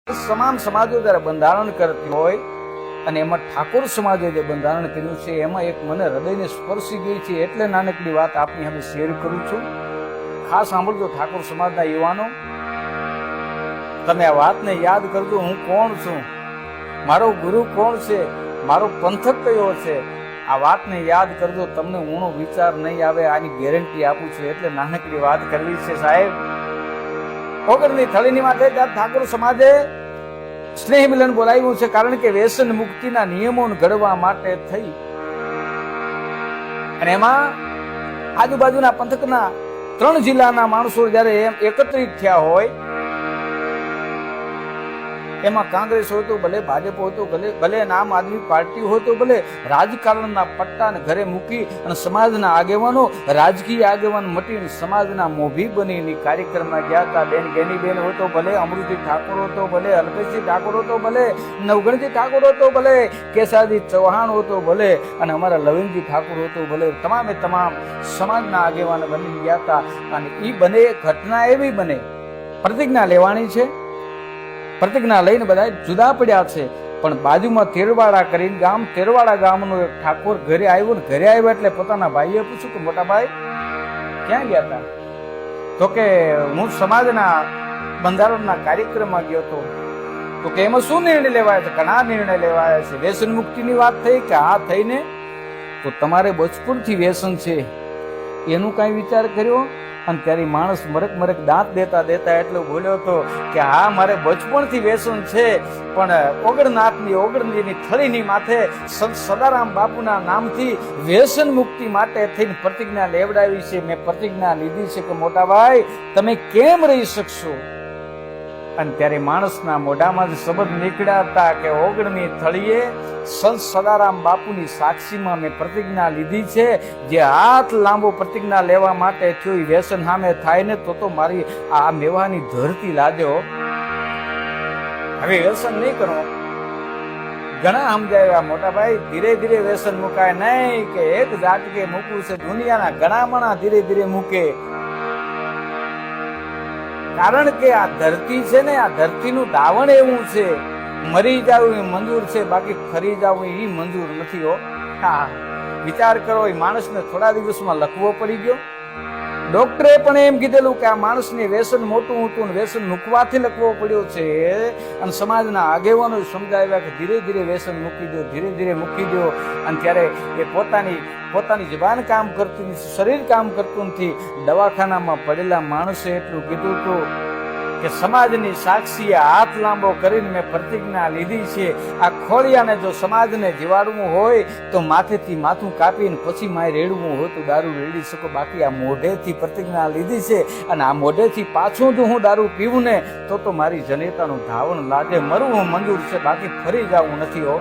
તમામ સમાજો જ્યારે બંધારણ કરતી હોય અને એમાં ઠાકોર સમાજે જે બંધારણ કર્યું છે એમાં એક મને હૃદયને સ્પર્શી ગઈ છે, એટલે નાનકડી વાત આપની સામે શેર કરું છું. ખાસ સાંભળજો ઠાકોર સમાજના યુવાનો, તમે આ વાતને યાદ કરજો. હું કોણ છું, મારો ગુરુ કોણ છે, મારો પંથક કયો છે, આ વાતને યાદ કરજો. તમને ઊણો વિચાર નહીં આવે, આની ગેરંટી આપું છું. એટલે નાનકડી વાત કરવી છે સાહેબ. ઓગણની થળીની માથે ઠાકોર સમાજે સ્નેહ મિલન બોલાવ્યું છે, કારણ કે વ્યસન મુક્તિના નિયમો ઘડવા માટે થઈ. અને એમાં આજુબાજુના પંથકના 3 જિલ્લાના માણસો જયારે એકત્રિત થયા હોય, એમાં કોંગ્રેસ હોય તો ભલે, ભાજપ હોય તો ભલે, આમ આદમી પાર્ટી હોય તો ભલે, રાજકારણના પટ્ટાને ઘરે મૂકી અને સમાજના આગેવાનો, રાજકીય આગેવાન મટીને સમાજના મોભી બનીને કાર્યક્રમમાં ગયા હતા. બેન ગેનીબેન હોય તો ભલે, અમૃતિ ઠાકોર હોય તો ભલે, અલ્પેશજી ઠાકોર હોય તો ભલે, નવગણજી ઠાકોર હોય તો ભલે, કેશાજી ચૌહાણ હોય તો ભલે, અને અમારા લવિંગજી ઠાકોર હોય તો ભલે, તમામે તમામ સમાજના આગેવાન બની ગયા હતા. અને એ બને ઘટના એવી બને, પ્રતિજ્ઞા લેવાની છે, પ્રતિજ્ઞા લઈને બધા જુદા પડ્યા છે. પણ બાજુમાં તેરવાડા કરીને ગામ, તેરવાડા ગામનો એક ઠાકોર ઘરે આવ્યો ને ઘરે આવ્યો એટલે પોતાના ભાઈએ પૂછ્યું કે મોટા ભાઈ ક્યાં ગયા હતા? તો કે હું સમાજના બંધારણના કાર્યક્રમમાં ગયો હતો. તો કે એમાં શું નિર્ણય લેવાય છે? ઘણા નિર્ણય લેવાયા છે. વ્યસન મુક્તિની વાત થઈ કે હા થઈને, તો તમારે બચપણથી વ્યસન છે એનું કાંઈ વિચાર કર્યો? અને ત્યારે માણસ મરક દાંત દેતા દેતા એટલો બોલ્યો હતો કે હા, મારે બચપણથી વ્યસન છે, પણ ઓગણની થળીની માથે સંત સદારામ બાપુના નામથી વ્યસન મુક્તિ માટે થઈને પ્રતિજ્ઞા લેવડાવી છે. મેં પ્રતિજ્ઞા લીધી છે કે મોટા ભાઈ તમે કેમ રહી શકશો? અને ત્યારે માણસના મોઢામાં શબ્દ નીકળ્યા હતા કે ઓગણની થળીએ સંત સદારામ બાપુની સાક્ષીમાં મેં પ્રતિજ્ઞા લીધી છે. જે હાથ લાંબો પ્રતિજ્ઞા લેવા માટે થયો એ વ્યસન સામે થાય ને તો મારી આ મેવાની ધરતી લાજો. હવે વ્યસન નહીં કરો. ઘણા સમજાવ્યા મોટા ભાઈ, ધીરે ધીરે વ્યસન મુકાય નહીં કે એક ઝાટકે મૂકવું છે. દુનિયાના ઘણા મણા ધીરે ધીરે મૂકે, કારણ કે આ ધરતી છે ને, આ ધરતીનું દાવણ એવું છે, મરી જવું એ મંજૂર છે, બાકી ફરી જવું એ મંજૂર નથી. હો હા, વિચાર કરો. એ માણસને થોડા દિવસમાં લખવો પડી ગયો. ડોક્ટરે પણ એમ કીધેલું કે આ માણસને વ્યસન મોટું હતું ને વ્યસન મૂકવાથી લખવો પડ્યો છે. અને સમાજના આગેવાનો સમજાવ્યા કે ધીરે ધીરે વ્યસન મૂકી દો, ધીરે ધીરે મૂકી દો. અને ત્યારે એ પોતાની જબાન કામ કરતી નથી, શરીર કામ કરતું નથી. દવાખાનામાં પડેલા માણસે એટલું કીધું હતું કે સમાજની સાક્ષીએ હાથ લાંબો કરીને મેં પ્રતિજ્ઞા લીધી છે. આ ખોડિયાને જો સમાજને જીવાડવું હોય તો માથેથી માથું કાપીને પછી માય રેડવું હોય તો દારૂ રેડી શકો, બાકી આ મોઢેથી પ્રતિજ્ઞા લીધી છે. અને આ મોઢેથી પાછું જો હું દારૂ પીવું ને તો મારી જનેતાનું ધાવણ લાગે. મરવું મંજૂર છે, બાકી ફરી જવું નથી. હો,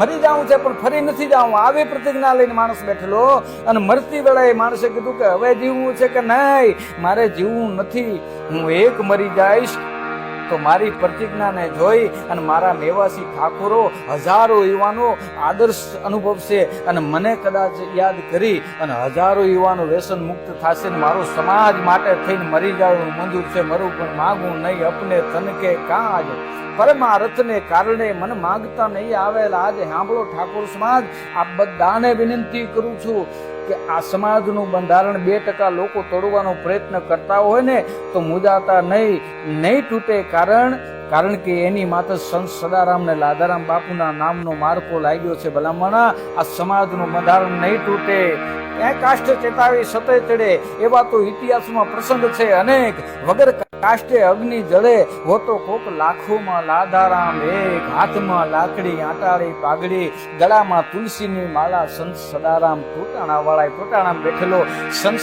મરી જવું છે પણ ફરી નથી જવું. આવી પ્રતિજ્ઞા લઈને માણસ બેઠેલો. અને મરતી વેળાએ માણસે કીધું કે હવે જીવવું છે કે નહીં, મારે જીવવું નથી, હું એક મરી જઈશ તો મારી પ્રતિજ્ઞાને જોઈ અને મારા મેવાસી ઠાકોરો, હજારો યુવાનો આદર્શ અનુભવશે અને મને કદાચ યાદ કરી અને હજારો યુવાનો વ્યસન મુક્ત થશે. મારો સમાજ માટે થઈને મરી જવું મંજૂર છે, મરું પણ માગું નહીં અપને તન કે કાજ, પરમાર્થને કારણે મને માંગતા નહીં આવેલા. આજે સાંભળો ઠાકોર સમાજ, આ બધાને વિનંતી કરું છું કે આ સમાજનું બંધારણ 2% લોકો તોડવાનો પ્રયત્ન કરતા હોય ને તો મુજાતા નહીં તૂટે. કારણ કે એની માથે સંત સદારામ ને લાદારામ બાપુના નામનો માર્કો લાગ્યો છે. ભલામણા આ સમાજનું બંધારણ નહીં તૂટે. ક્યાં કાષ્ટ ચેતાવી સતે ચડે, એવા તો ઇતિહાસમાં પ્રસંગ છે અનેક. વગર કાષ્ટે અગ્નિ જળે, હો તો કોક લાખોમાં લાદારામ એક. હાથમાં લાકડી આટાળી પાઘડી, ગળામાં તુલસીની માળા, સંત સદારામ ટોટાણા વાળા ટોટાણામાં બેઠેલો સંત